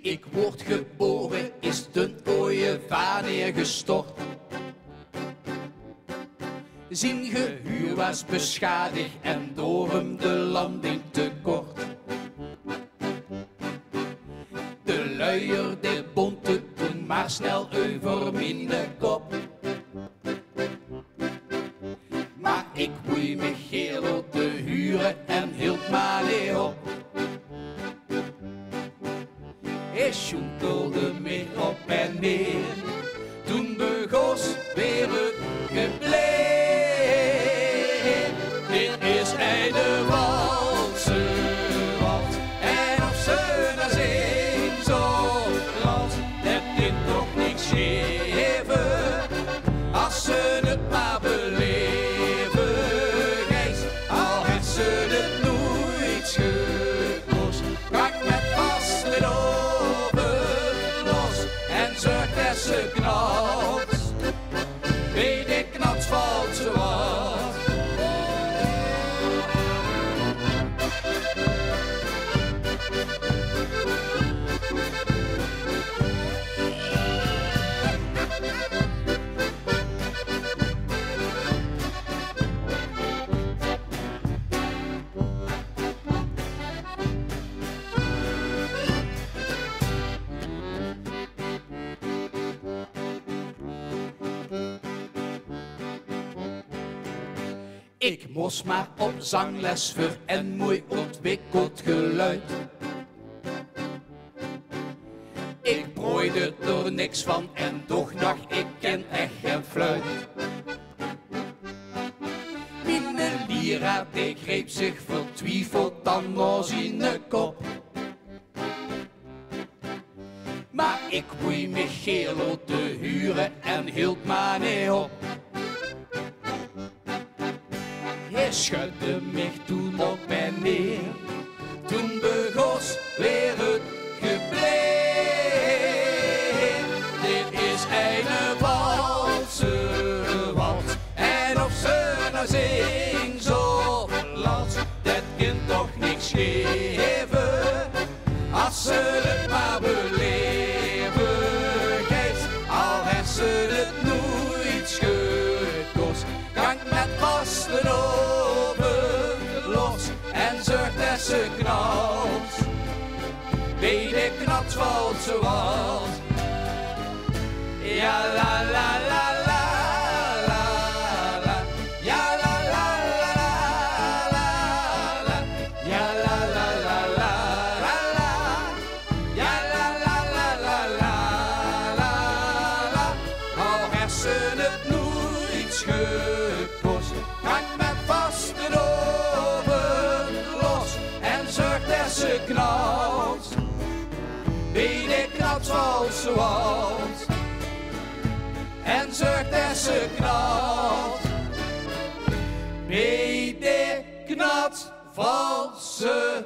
ik word geboren, is ten ooievaar neergestort. Zijn gehuur was beschadigd en door hem de landing tekort. De luier dit bonte toen maar snel over mijn kop. Maar ik woei me geel op de huren en hield maar niet op. Hij schoentelde me op en neer, toen begon weer het gebleed. Dit is hij de walse wat, en of ze naar zing zo land, dat dit toch niks geven, als ze het maar beleven. Gijs, al heeft ze het nooit gekost, kak met vast over los en zorgt dat ze knalt. Bij de knats valt ze wat. Ik moest maar op zangles voor en mooi ontwikkeld geluid. Ik brooide er niks van en toch dacht ik ken echt geen fluit. Mijn leraar die greep zich vertwijfeld dan naar zijn kop. Maar ik woei me geel op de huren en hield maar niet op. Hij schudde me toen op en neer, toen begon weer het gebleed. Dit is een valse wals, en of ze nou zing zo last, dat kan toch niks geven, als ze het maar beleven. Gijs, al heeft ze het nooit gekost, kan met vasten over los en zorgt dat ze knalt. Bij de knat valt ze wat. Ja la la la la la la. Ja la la la la la la. Ja la la la la la la. Ja la la la la la la. Al heeft ze het nooit gekost, kan met vasten over los en zorgt dat ze knalt. Bij de knat valt ze wat en zorgt dat ze knalt. Bij de knat valt ze